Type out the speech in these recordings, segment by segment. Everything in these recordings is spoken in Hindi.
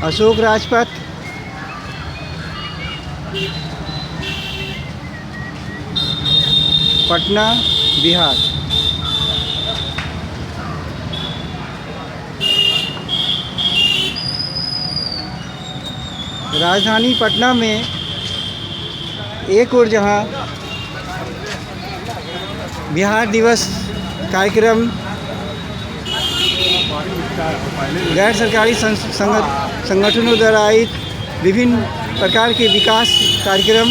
अशोक राजपथ, पटना, बिहार। राजधानी पटना में एक और जहां बिहार दिवस कार्यक्रम गैर सरकारी संगठनों द्वारा आयोजित विभिन्न प्रकार के विकास कार्यक्रम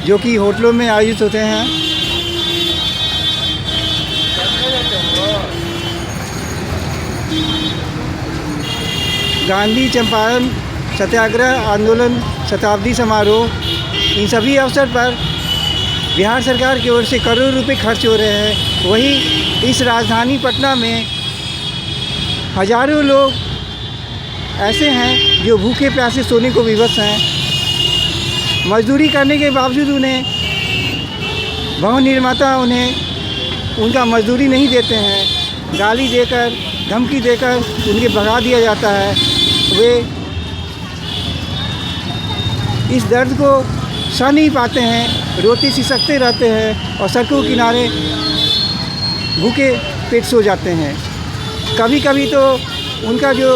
जो कि होटलों में आयोजित होते हैं, गांधी चंपारण सत्याग्रह आंदोलन शताब्दी समारोह, इन सभी अवसर पर बिहार सरकार की ओर से करोड़ों रुपए खर्च हो रहे हैं। वहीं इस राजधानी पटना में हजारों लोग ऐसे हैं जो भूखे प्यासे सोने को विवश हैं। मजदूरी करने के बावजूद उन्हें भवन निर्माता उनका मजदूरी नहीं देते हैं, गाली देकर धमकी देकर उनके भगा दिया जाता है। वे इस दर्द को सह नहीं पाते हैं, रोटी सिसकते रहते हैं और सड़कों किनारे भूखे पेट सो जाते हैं। कभी कभी तो उनका जो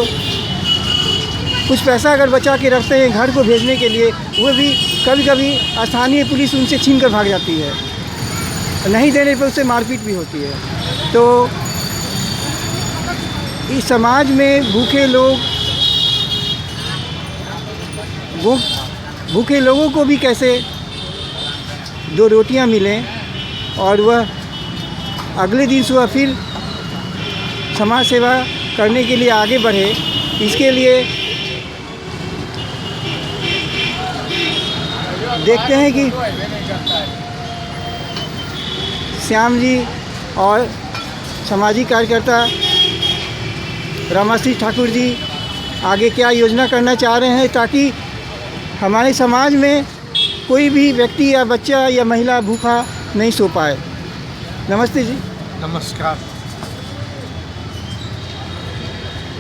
कुछ पैसा अगर बचा के रखते हैं घर को भेजने के लिए, वो भी कभी कभी स्थानीय पुलिस उनसे छीन कर भाग जाती है, नहीं देने पर उससे मारपीट भी होती है। तो इस समाज में भूखे लोगों को भी कैसे दो रोटियां मिलें और वह अगले दिन सुबह फिर समाज सेवा करने के लिए आगे बढ़े, इसके लिए देखते हैं कि श्याम जी और सामाजिक कार्यकर्ता रमाश्री ठाकुर जी आगे क्या योजना करना चाह रहे हैं ताकि हमारे समाज में कोई भी व्यक्ति या बच्चा या महिला भूखा नहीं सो पाए। नमस्ते जी। नमस्कार।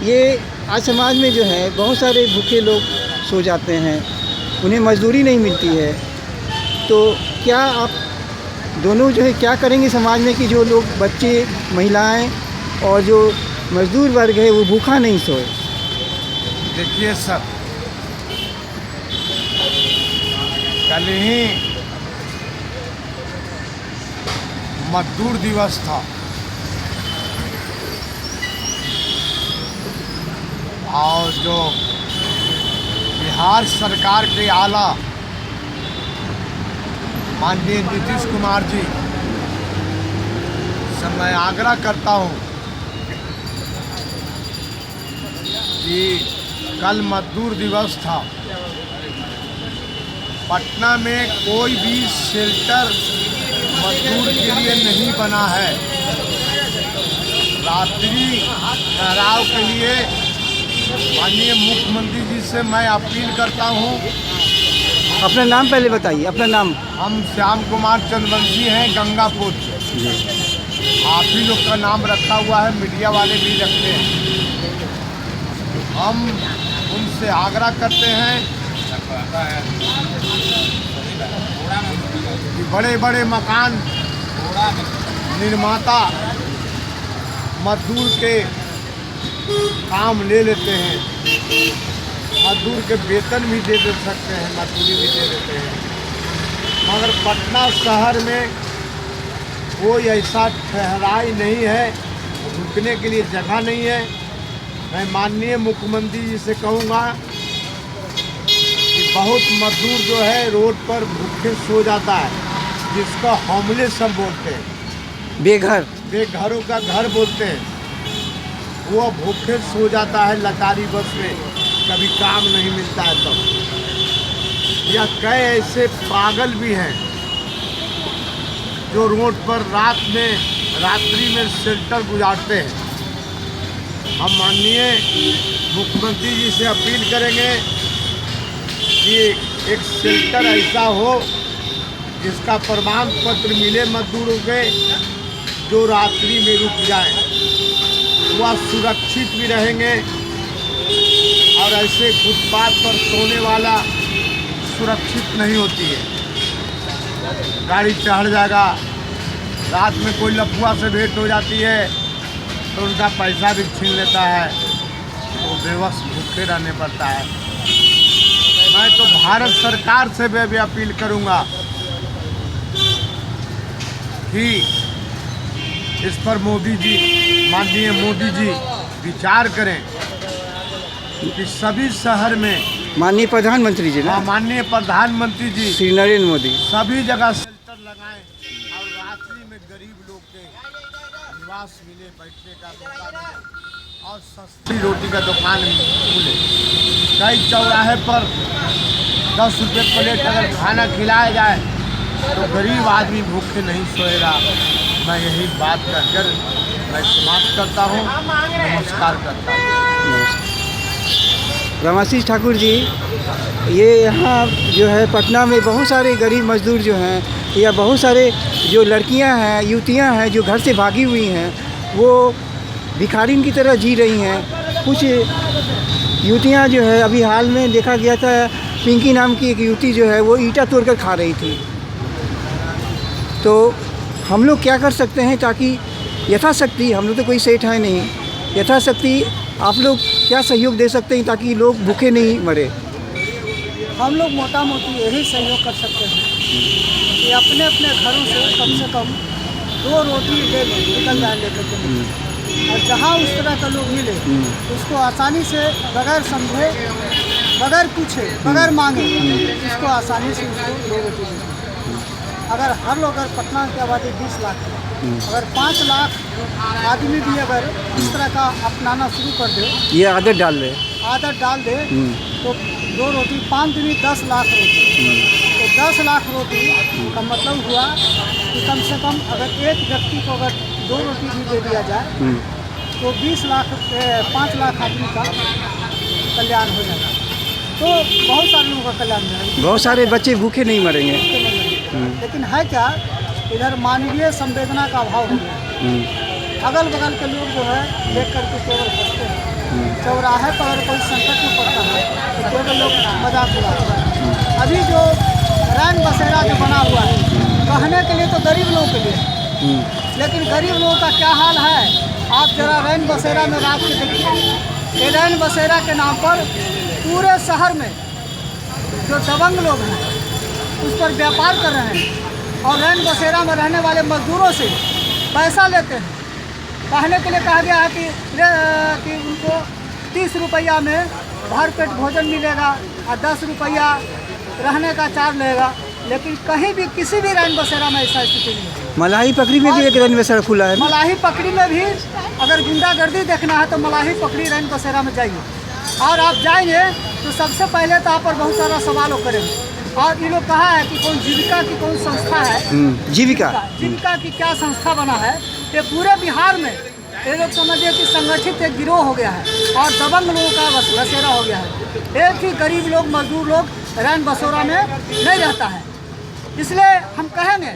ये आज समाज में जो है बहुत सारे भूखे लोग सो जाते हैं, उन्हें मजदूरी नहीं मिलती है। तो क्या आप दोनों जो है क्या करेंगे समाज में कि जो लोग बच्चे महिलाएं और जो मजदूर वर्ग है वो भूखा नहीं सोए? देखिए सर, कल ही मजदूर दिवस था और जो बिहार सरकार के आला माननीय नीतीश कुमार जी से मैं आग्रह करता हूं कि कल मजदूर दिवस था, पटना में कोई भी शेल्टर मजदूर के लिए नहीं बना है। रात्रि ठहराव के लिए माननीय मुख्यमंत्री जी से मैं अपील करता हूं। अपना नाम पहले बताइए, अपना नाम। हम श्याम कुमार चंद्रवंशी हैं, गंगापुर। आप ही लोग का नाम रखा हुआ है, मीडिया वाले भी रखते हैं। हम उनसे आग्रह करते हैं कि बड़े बड़े मकान निर्माता मजदूर के काम ले लेते हैं, मजदूर के वेतन भी दे सकते हैं, मजदूरी भी दे देते हैं, मगर पटना शहर में कोई ऐसा ठहराई नहीं है, रुकने के लिए जगह नहीं है। मैं माननीय मुख्यमंत्री जी से कहूँगा कि बहुत मजदूर जो है रोड पर भूखे सो जाता है, जिसको होमलेस सब बोलते हैं, बेघरों का घर बोलते हैं। वो भूखे सो जाता है लतारी बस में, कभी काम नहीं मिलता है तब। या कई ऐसे पागल भी हैं जो रोड पर रात्रि में शेल्टर गुजारते हैं। हम माननीय मुख्यमंत्री जी से अपील करेंगे कि एक शेल्टर ऐसा हो जिसका प्रमाण पत्र मिले मजदूरों के, दो रात्रि में रुक जाएं, वह सुरक्षित भी रहेंगे। और ऐसे फुटपाथ पर सोने वाला सुरक्षित नहीं होती है, गाड़ी चढ़ जाएगा, रात में कोई लफुआ से भेंट हो जाती है तो उनका पैसा भी छीन लेता है, तो बेबस भूखे रहने पड़ता है। मैं तो भारत सरकार से भी अपील करूंगा कि इस पर मोदी जी, माननीय मोदी जी विचार करें कि सभी शहर में, माननीय प्रधानमंत्री जी ना, माननीय प्रधानमंत्री जी श्री नरेंद्र मोदी सभी जगह शेल्टर लगाएं और रात्रि में गरीब लोग के निवास मिले, बैठने का मौका मिले और सस्ती रोटी का दुकान खुले। कई चौराहे पर 10 रुपये प्लेट अगर खाना खिलाया जाए तो गरीब आदमी भूखे नहीं सोएगा। मैं यही बात कहकर मैं समाप्त करता हूँ। नमस्कार करता हूँ। रमाशीष ठाकुर जी, ये यहाँ जो है पटना में बहुत सारे गरीब मजदूर जो हैं, या बहुत सारे जो लड़कियां हैं, युवतियां हैं जो घर से भागी हुई हैं, वो भिखारिन की तरह जी रही हैं। कुछ युवतियां जो है, अभी हाल में देखा गया था, पिंकी नाम की एक युवती जो है वो ईंटा तोड़कर खा रही थी। तो हम लोग क्या कर सकते हैं ताकि यथाशक्ति, हम लोग तो कोई सेठ है नहीं, यथाशक्ति आप लोग क्या सहयोग दे सकते हैं ताकि लोग भूखे नहीं मरे? हम लोग मोटा मोटी यही सहयोग कर सकते हैं कि अपने अपने घरों से कम 2 रोटी ले लें, निकल जाए लेकर के। और जहाँ उस तरह का लोग मिले उसको आसानी से, बगैर समझे, बगैर पूछे, बगैर मांगे, उसको आसानी से उसको 2 रोटी दे। अगर हर लोग, अगर पटना की आबादी 20 लाख है, अगर 5 लाख आदमी भी अगर इस तरह का अपनाना शुरू कर दे, ये आदत डाल दे तो 2 रोटी 5 दूनी 10 लाख रोटी। तो 10 लाख रोटी का मतलब हुआ कि कम से कम अगर एक व्यक्ति को अगर 2 रोटी भी दे दिया जाए तो 5 लाख आदमी का कल्याण हो जाएगा। तो बहुत सारे लोगों का कल्याण हो जाएगा, बहुत सारे बच्चे भूखे नहीं मरेंगे। लेकिन है क्या, इधर मानवीय संवेदना का अभाव हो गया। अगल बगल के लोग जो है देख करके केवल हंसते हैं। चौराहे पर अगर कोई संकट में पड़ता है तो केवल लोग मजाक उड़ाते हैं। अभी जो रैन बसेरा जो बना हुआ है, कहने के लिए तो गरीब लोगों के लिए, लेकिन गरीब लोगों का क्या हाल है, आप जरा रैन बसेरा में रात के देखिए। ये रैन बसेरा के नाम पर पूरे शहर में जो दबंग लोग हैं उस पर व्यापार कर रहे हैं और रैन बसेरा में रहने वाले मजदूरों से पैसा लेते हैं। कहने के लिए कहा गया है कि उनको 30 रुपया में भरपेट भोजन मिलेगा और 10 रुपया रहने का चार्ज लेगा, लेकिन कहीं भी किसी भी रैन बसेरा में ऐसा स्थिति नहीं है। मलाही पकड़ी में भी एक रैन बसेरा खुला है। मलाही पकड़ी में भी अगर गुंडागर्दी देखना है तो मलाही पकड़ी रैन बसेरा में जाइए, और आप जाएंगे तो सबसे पहले तो आप पर बहुत सारा सवाल करेंगे। और ये लोग कहा है कि कौन जीविका की कौन संस्था है, जीविका की क्या संस्था बना है। ये पूरे बिहार में ये लोग समझिए कि संगठित एक गिरोह हो गया है और दबंग लोगों का बसेरा हो गया है। एक ही गरीब लोग, मजदूर लोग रैन बसेरा में नहीं रहता है। इसलिए हम कहेंगे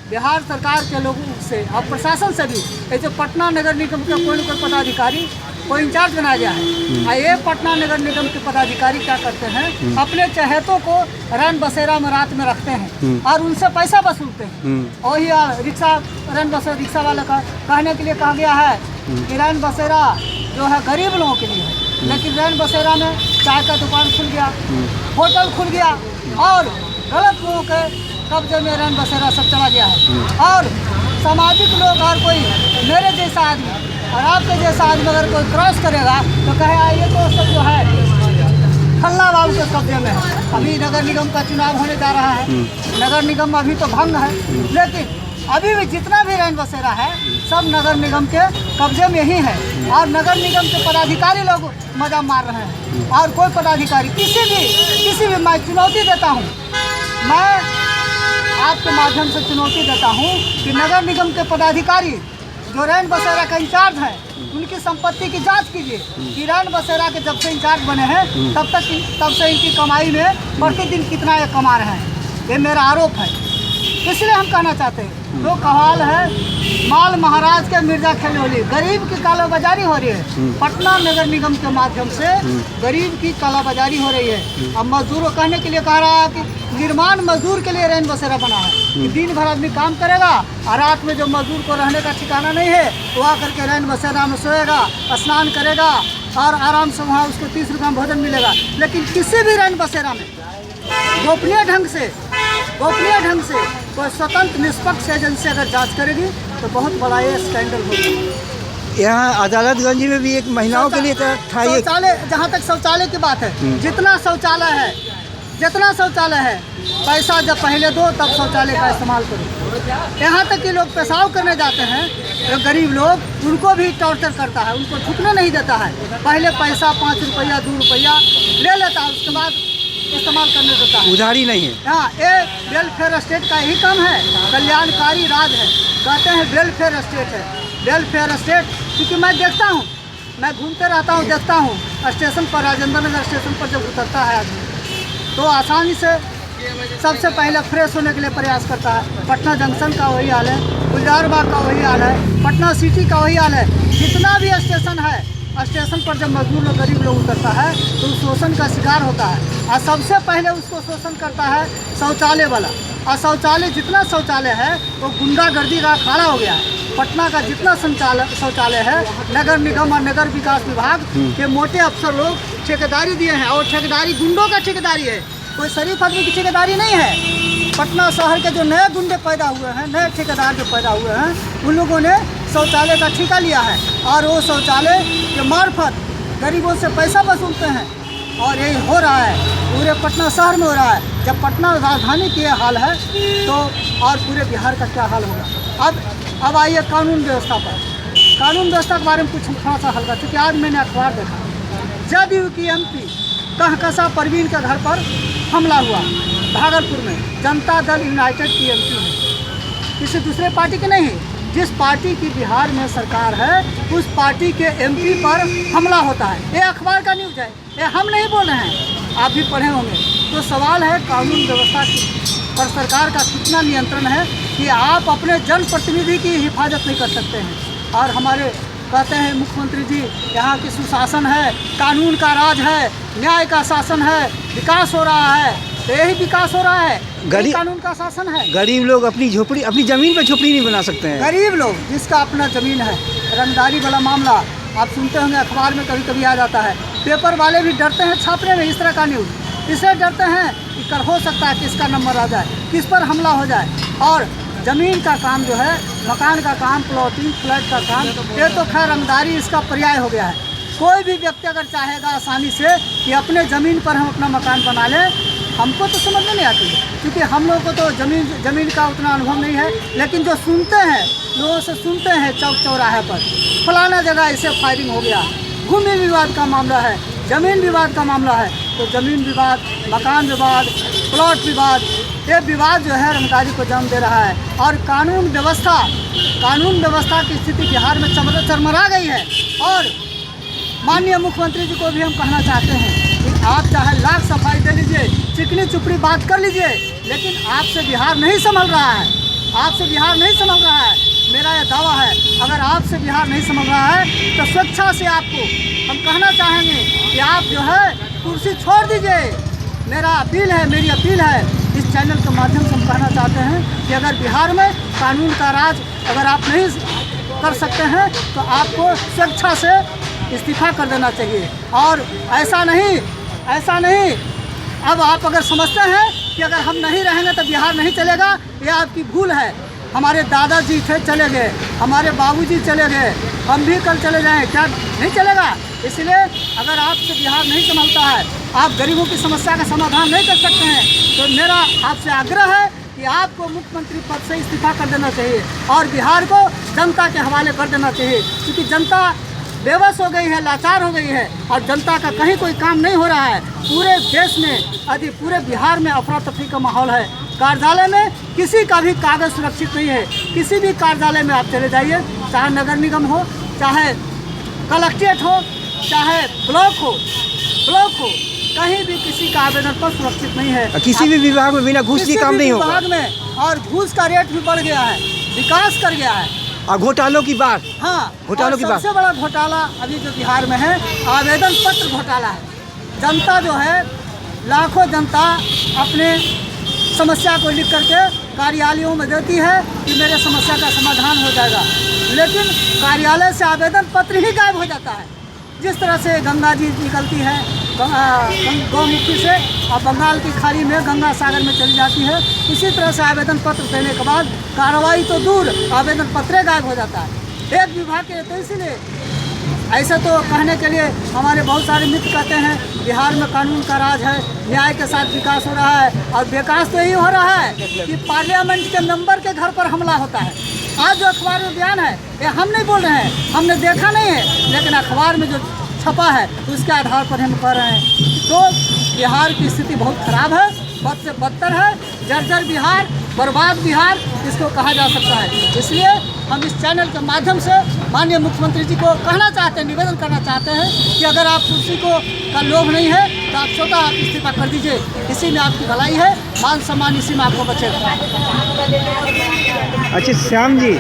बिहार सरकार के लोगों से और प्रशासन से भी, ये जो पटना नगर निगम का कोई न कोई पदाधिकारी, कोई इंचार्ज बनाया गया है, और ये पटना नगर निगम के पदाधिकारी क्या करते हैं, अपने चहेतों को रैन बसेरा में रात में रखते हैं और उनसे पैसा वसूलते हैं। और ही रिक्शा, रैन बसेरा रिक्शा वाले का कहने के लिए कहा गया है कि रैन बसेरा जो है गरीब लोगों के लिए है, लेकिन रैन बसेरा में चाय का दुकान खुल गया, होटल खुल गया और गलत लोगों के कब्जे में रैन बसेरा सब चला गया है। और सामाजिक लोग और कोई मेरे जैसा आदमी और आपके जैसा आदमी अगर कोई क्रॉस करेगा तो कहे ये तो सब जो है खल्ला बाबू के कब्जे में है। अभी नगर निगम का चुनाव होने जा रहा है, नगर निगम अभी तो भंग है, लेकिन अभी भी जितना भी रैन बसेरा है सब नगर निगम के कब्जे में ही है और नगर निगम के पदाधिकारी लोग मजा मार रहे हैं। और कोई पदाधिकारी किसी भी मैं चुनौती देता हूँ, मैं आपके माध्यम से चुनौती देता हूँ कि नगर निगम के पदाधिकारी जो रैन बसेरा का इंचार्ज है उनकी संपत्ति की जांच कीजिए कि रैन बसेरा के जब से इंचार्ज बने हैं तब से इनकी कमाई में प्रतिदिन कितना ये कमा रहे हैं। ये मेरा आरोप है। इसलिए हम कहना चाहते हैं तो कहाल है माल महाराज के मिर्जा खिलौली, गरीब की कालाबाजारी हो रही है। पटना नगर निगम के माध्यम से गरीब की कालाबाजारी हो रही है। अब मजदूरों कहने के लिए कह रहा है कि निर्माण मजदूर के लिए रैन बसेरा बना है कि दिन भर आदमी काम करेगा और रात में जो मजदूर को रहने का ठिकाना नहीं है वो आकर के रैन बसेरा में सोएगा, स्नान करेगा और आराम से वहाँ उसको 30 रुपये में भोजन मिलेगा। लेकिन किसी भी रैन बसेरा में गोपनीय ढंग से कोई स्वतंत्र निष्पक्ष एजेंसी अगर जांच करेगी तो बहुत बड़ा ये स्कैंडल होगा। यहाँ अदालतगंज में भी एक महिलाओं के लिए था एक शौचालय, जहाँ तक शौचालय की बात है, जितना शौचालय है पैसा जब पहले दो तब शौचालय का इस्तेमाल करो। यहाँ तक कि लोग पेशाब करने जाते हैं जो गरीब लोग, उनको भी टॉर्चर करता है, उनको झुकने नहीं देता है। पहले पैसा 5 रुपया 2 रुपया ले लेता है, उसके बाद इस्तेमाल करने देता है, उधारी नहीं है। हाँ, ये वेलफेयर स्टेट का यही काम है, कल्याणकारी राज है। कहते हैं वेलफेयर स्टेट है, वेलफेयर स्टेट। क्योंकि मैं देखता हूँ, मैं घूमते रहता हूँ, देखता हूँ स्टेशन पर, राजेंद्र नगर स्टेशन पर जब उतरता है आदमी तो आसानी से सबसे पहले फ्रेश होने के लिए प्रयास करता है। पटना जंक्शन का वही हाल है, गुलजार बाग का वही हाल है, पटना सिटी का वही हाल है। जितना भी स्टेशन है, स्टेशन पर जब मजदूर लोग गरीब लोग उतरता है तो शोषण का शिकार होता है और सबसे पहले उसको शोषण करता है शौचालय वाला। और शौचालय, जितना शौचालय है वो गुंडागर्दी का अखाड़ा हो गया है। पटना का जितना शौचालय है, नगर निगम और नगर विकास विभाग के मोटे अफसर लोग ठेकेदारी दिए हैं और ठेकेदारी गुंडों का ठेकेदारी है, कोई शरीफ आदमी की ठेकेदारी नहीं है। पटना शहर के जो नए गुंडे पैदा हुए हैं, नए ठेकेदार जो पैदा हुए हैं, उन लोगों ने शौचालय का ठेका लिया है और वो शौचालय के मार्फत गरीबों से पैसा वसूलते हैं। और यही हो रहा है, पूरे पटना शहर में हो रहा है। जब पटना राजधानी की ये हाल है तो और पूरे बिहार का क्या हाल होगा। अब आइए कानून व्यवस्था पर। कानून व्यवस्था के बारे में कुछ थोड़ा सा हल्का, क्योंकि आज मैंने अखबार देखा, जदयू की MP कहकशा परवीन के घर पर हमला हुआ भागलपुर में। जनता दल यूनाइटेड की MP है, किसी दूसरे पार्टी की नहीं। जिस पार्टी की बिहार में सरकार है उस पार्टी के MP पर हमला होता है। ये अखबार का न्यूज़ है, ये हम नहीं बोल रहे हैं, आप भी पढ़े होंगे। तो सवाल है कानून व्यवस्था पर सरकार का कितना नियंत्रण है कि आप अपने जनप्रतिनिधि की हिफाजत नहीं कर सकते हैं। और हमारे कहते हैं मुख्यमंत्री जी यहाँ की सुशासन है, कानून का राज है, न्याय का शासन है, विकास हो रहा है। तो यही विकास हो रहा है, यही कानून का शासन है। गरीब लोग अपनी झोपड़ी, अपनी ज़मीन पर झोपड़ी नहीं बना सकते हैं। गरीब लोग जिसका अपना ज़मीन है, रंगदारी वाला मामला आप सुनते होंगे, अखबार में कभी कभी आ जाता है। पेपर वाले भी डरते हैं छापने में इस तरह का न्यूज़, इसलिए डरते हैं कि कर हो सकता है किसका नंबर आ जाए, किस पर हमला हो जाए। और ज़मीन का काम जो है, मकान का काम, प्लॉटिंग, फ्लैट का काम, ये तो खैर रंगदारी इसका पर्याय हो गया है। कोई भी व्यक्ति अगर चाहेगा आसानी से कि अपने ज़मीन पर हम अपना मकान बना लें, हमको तो समझ में नहीं आती है, क्योंकि हम लोगों को तो ज़मीन का उतना अनुभव नहीं है। लेकिन जो सुनते हैं, लोगों से सुनते हैं चौक चौराहे पर, फलाना जगह इसे फायरिंग हो गया, भूमि विवाद का मामला है, ज़मीन विवाद का मामला है। तो ज़मीन विवाद, मकान विवाद, प्लॉट विवाद, ये विवाद जो है रंगदारी को जन्म दे रहा है। और कानून व्यवस्था की स्थिति बिहार में चरमरा गई है। और माननीय मुख्यमंत्री जी को भी हम कहना चाहते हैं कि आप चाहे लाख सफाई दे लीजिए, चिकनी चुपड़ी बात कर लीजिए, लेकिन आपसे बिहार नहीं संभल रहा है, आपसे बिहार नहीं संभल रहा है। मेरा यह दावा है, अगर आपसे बिहार नहीं संभल रहा है तो स्वेच्छा से आपको हम कहना चाहेंगे कि आप जो है कुर्सी छोड़ दीजिए। मेरी अपील है इस चैनल के माध्यम से हम कहना चाहते हैं कि अगर बिहार में कानून का राज अगर आप नहीं कर सकते हैं तो आपको स्वेच्छा से इस्तीफा कर देना चाहिए। और ऐसा नहीं अब आप अगर समझते हैं कि अगर हम नहीं रहेंगे तो बिहार नहीं चलेगा, यह आपकी भूल है। हमारे दादाजी थे, चले गए, हमारे बाबूजी चले गए, हम भी कल चले जाएं, क्या नहीं चलेगा? इसलिए अगर आपसे बिहार नहीं संभलता है, आप गरीबों की समस्या का समाधान नहीं कर सकते हैं, तो मेरा आपसे आग्रह है कि आपको मुख्यमंत्री पद से इस्तीफा कर देना चाहिए और बिहार को जनता के हवाले कर देना चाहिए। क्योंकि जनता बेबस हो गई है, लाचार हो गई है और जनता का कहीं कोई काम नहीं हो रहा है। पूरे देश में, पूरे बिहार में अफरा तफरी का माहौल है। कार्यालय में किसी का भी कागज़ सुरक्षित नहीं है। किसी भी कार्यालय में आप चले जाइए, चाहे नगर निगम हो, चाहे कलेक्ट्रेट हो, चाहे ब्लॉक हो, कहीं भी किसी का आवेदन पर सुरक्षित नहीं है। किसी भी विभाग में बिना घूस के काम नहीं होगा। विभाग में और घूस का रेट भी बढ़ गया है। विकास कर गया है। और घोटालों की बात, हाँ, घोटालों की बात, सबसे बड़ा घोटाला अभी जो बिहार में है आवेदन पत्र घोटाला है। जनता जो है, लाखों जनता अपने समस्या को लिख करके कार्यालयों में देती है कि मेरे समस्या का समाधान हो जाएगा, लेकिन कार्यालय से आवेदन पत्र ही गायब हो जाता है। जिस तरह से गंगा जी निकलती है गौमुखी से और बंगाल की खाड़ी में गंगा सागर में चली जाती है, इसी तरह से आवेदन पत्र देने के बाद कार्रवाई तो दूर, आवेदन पत्र गायब हो जाता है एक विभाग के। तो इसीलिए ऐसे तो कहने के लिए हमारे बहुत सारे मित्र कहते हैं बिहार में कानून का राज है, न्याय के साथ विकास हो रहा है, और विकास तो यही हो रहा है कि पार्लियामेंट के मेंबर के घर पर हमला होता है। आज जो अखबार में बयान है ये हम नहीं बोल रहे हैं, हमने देखा नहीं है, लेकिन अखबार में जो छपा है उसके आधार पर हम कह रहे हैं। तो बिहार की स्थिति बहुत खराब है, बद से बदतर है, जर्जर बिहार, बर्बाद बिहार इसको कहा जा सकता है। इसलिए हम इस चैनल के माध्यम से माननीय मुख्यमंत्री जी को कहना चाहते हैं, निवेदन करना चाहते हैं कि अगर आप कुर्सी को का लोभ नहीं है तो आप स्वतः इस्तीफा कर दीजिए। इसी में आपकी भलाई है, मान सम्मान इसी में आपको बचेगा। अच्छा श्याम जी,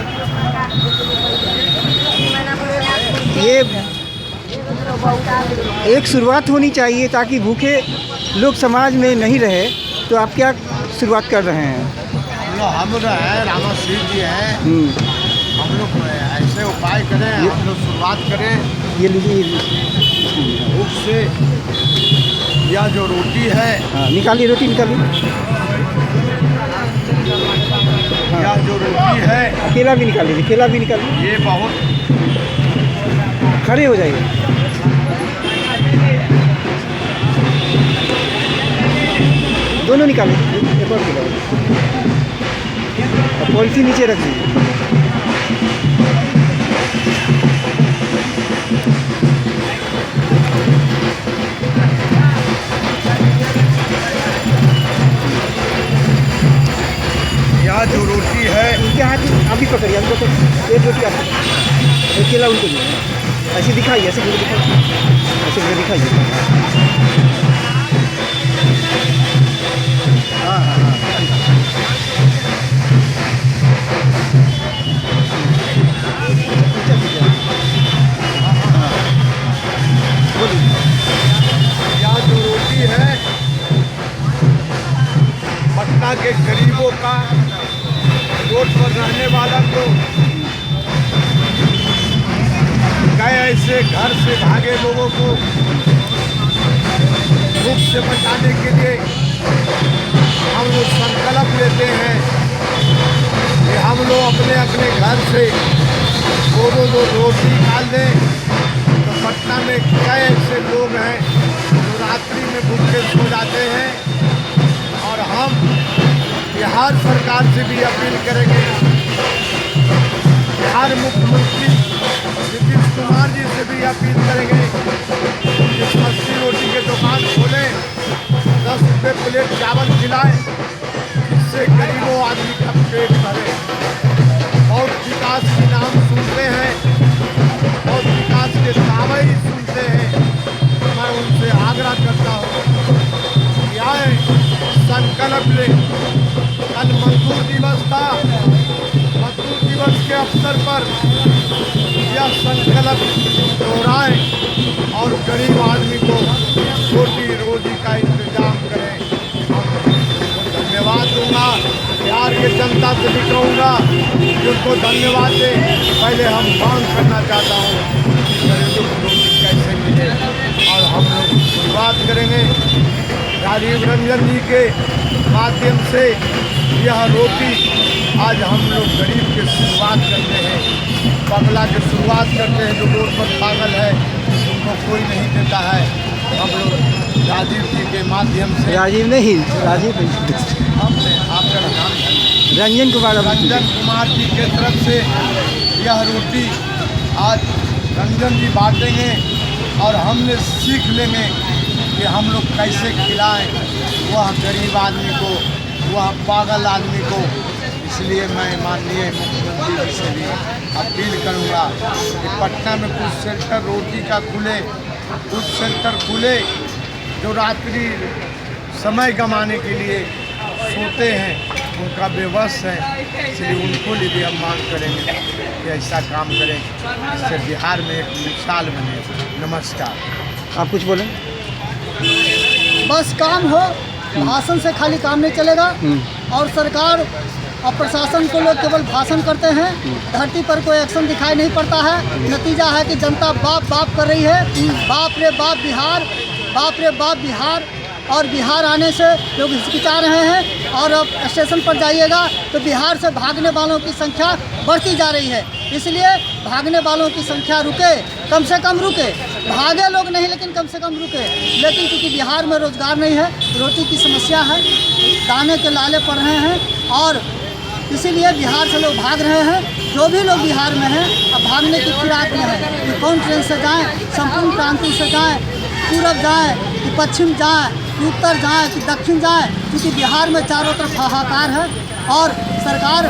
ये एक शुरुआत होनी चाहिए ताकि भूखे लोग समाज में नहीं रहे, तो आप क्या शुरुआत कर रहे हैं? हम लोग हैं, रामा सिंह जी हैं, हम लोग ऐसे उपाय करें, हम लोग शुरुआत करें। ये लीजिए, भूख से या जो रोटी है, हाँ निकालिए, रोटी निकालिए, या जो रोटी है, केला भी निकाल लीजिए, केला भी निकालिए, ये बहुत खड़े हो जाइए, दोनों निकालिए, एक और केला, और पॉलिथीन नीचे रख दीजिए। या जो रोटी है, उनके हाथ में आप भी पकड़िए, अभी पकड़, एक रोटी आप, एक केला उनको दीजिए, ऐसे दिखाइए, ऐसे मुझे दिखाइए, ऐसे मुझे दिखाइए। हाँ हाँ हाँ, या जो रोटी है, पटना के गरीबों का, रोड पर रहने वाला को, गए ऐसे घर से भागे लोगों को भूख से बचाने के लिए हम लोग संकल्प लेते हैं कि हम लोग अपने अपने घर से दो रोटी निकाल दें। तो पटना में कई ऐसे लोग हैं जो रात्रि में भूखे सो जाते हैं, और हम बिहार सरकार से भी अपील करेंगे, बिहार मुख्यमंत्री नीतीश कुमार जी से भी अपील करेंगे कि सस्ती रोटी की दुकान खोलें, 10 रुपये प्लेट चावल खिलाएं, इससे गरीबों आदमी का पेट भरे। बहुत विकास के नाम सुनते हैं, बहुत विकास के दावे ही सुनते हैं। मैं उनसे आग्रह करता हूँ कि आए, संकल्प लें। कल मजदूर दिवस था, मजदूर दिवस के अवसर पर यह संकल्प दोहराएं और गरीब आदमी को रोटी रोजी का इंतजाम करें। धन्यवाद दूंगा, बिहार के जनता से भी कहूँगा कि उनको धन्यवाद दें। पहले हम मांग करना चाहता हूँ कि गरीबों को रोटी कैसे मिले, और हम लोग शुरुआत करेंगे राजीव रंजन जी के माध्यम से। यह रोटी आज हम लोग गरीब की शुरुआत करते हैं, पगला की शुरुआत करते हैं, जो रोड पर पागल है उनको कोई नहीं देता है। हम लोग राजीव जी के माध्यम से, राजीव नहीं, राजीव हमने आपका नाम रंजन कुमार जी के तरफ से यह रोटी आज रंजन जी बांटेंगे, और हमने सीख लेंगे कि हम लोग कैसे खिलाएं वह गरीब आदमी को, वह पागल आदमी को। इसलिए मैं माननीय मुख्यमंत्री जी से भी अपील करूंगा कि पटना में कुछ सेंटर रोटी का खुले, कुछ सेंटर खुले जो रात्रि समय गंवाने के लिए सोते हैं। उनका बेबस है, इसलिए उनको लिए भी हम मांग करेंगे कि ऐसा काम करें जिससे बिहार में एक मिसाल बने। नमस्कार। आप कुछ बोलें? बस काम हो, भाषण से खाली काम नहीं चलेगा। और सरकार और प्रशासन को लोग केवल भाषण करते हैं, धरती पर कोई एक्शन दिखाई नहीं पड़ता है। नतीजा है कि जनता बाप बाप कर रही है, बाप रे बाप बिहार, बाप रे बाप बिहार। और बिहार आने से लोग हिचकिचा रहे हैं। और अब स्टेशन पर जाइएगा तो बिहार से भागने वालों की संख्या बढ़ती जा रही है। इसलिए भागने वालों की संख्या रुके, कम से कम रुके, भागे लोग नहीं लेकिन कम से कम रुके। लेकिन क्योंकि बिहार में रोजगार नहीं है, रोटी की समस्या है, दाने के लाले पड़ रहे हैं और इसीलिए बिहार से लोग भाग रहे हैं। जो भी लोग बिहार में हैं अब भागने की फिराक में हैं कि कौन ट्रेन से जाएं, संपूर्ण क्रांति से जाएं, पूरब जाएं कि पश्चिम जाएं, कि उत्तर जाएं कि दक्षिण जाएं। क्योंकि बिहार में चारों तरफ हाहाकार है और सरकार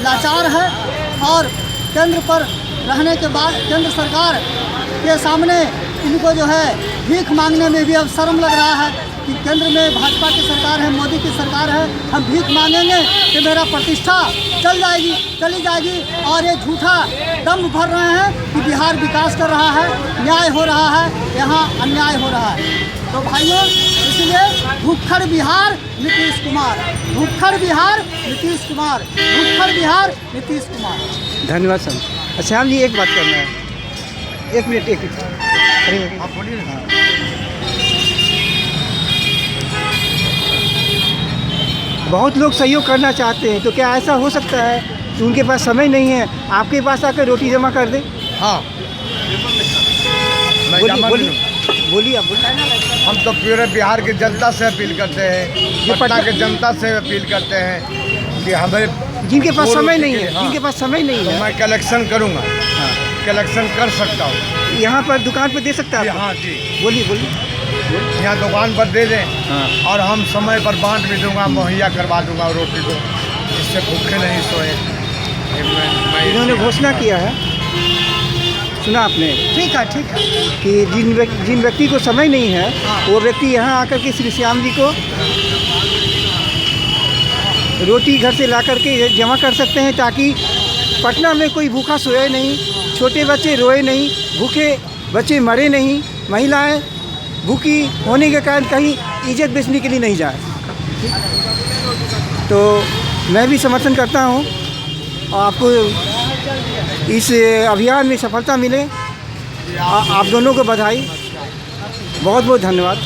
लाचार है। और केंद्र पर रहने के बाद केंद्र सरकार के सामने इनको जो है भीख मांगने में भी अब शर्म लग रहा है कि केंद्र में भाजपा की सरकार है, मोदी की सरकार है, हम भीख मांगेंगे कि मेरा प्रतिष्ठा चली जाएगी। और ये झूठा दम भर रहे हैं कि बिहार विकास कर रहा है, न्याय हो रहा है, यहाँ अन्याय हो रहा है। तो भाइयों, इसलिए भूखड़ बिहार नीतीश कुमार, भूखड़ बिहार नीतीश कुमार, भूखड़ बिहार नीतीश कुमार। धन्यवाद सर। श्याम जी, एक बात करना है, एक मिनट। अरे आप बोलिए ना। बहुत लोग सहयोग करना चाहते हैं, तो क्या ऐसा हो सकता है कि उनके पास समय नहीं है, आपके पास आकर रोटी जमा कर दे? हाँ, बोलिए आप बोलिए। हम तो पूरे बिहार की जनता से अपील करते हैं, पटना की जनता से अपील करते हैं कि हमें जिनके पास समय नहीं है, हाँ, जिनके पास समय नहीं तो है, मैं कलेक्शन करूँगा। हाँ, कलेक्शन कर सकता हूँ। यहाँ पर दुकान पर दे सकता है? हाँ जी, बोलिए। यहाँ दुकान पर दे दें। हाँ। और हम समय पर बांट भी दूंगा, मुहैया करवा दूंगा रोटी को, इससे भूखे नहीं सोए। इन्होंने घोषणा किया है, सुना आपने? ठीक है कि जिन व्यक्ति को समय नहीं है, वो व्यक्ति यहाँ आकर के श्री श्याम जी को रोटी घर से ला करके जमा कर सकते हैं, ताकि पटना में कोई भूखा सोए नहीं, छोटे बच्चे रोए नहीं, भूखे बच्चे मरे नहीं, महिलाएं भूखी होने के कारण कहीं इज्जत बेचने के लिए नहीं जाए। तो मैं भी समर्थन करता हूँ और आपको इस अभियान में सफलता मिले। आप दोनों को बधाई, बहुत बहुत धन्यवाद।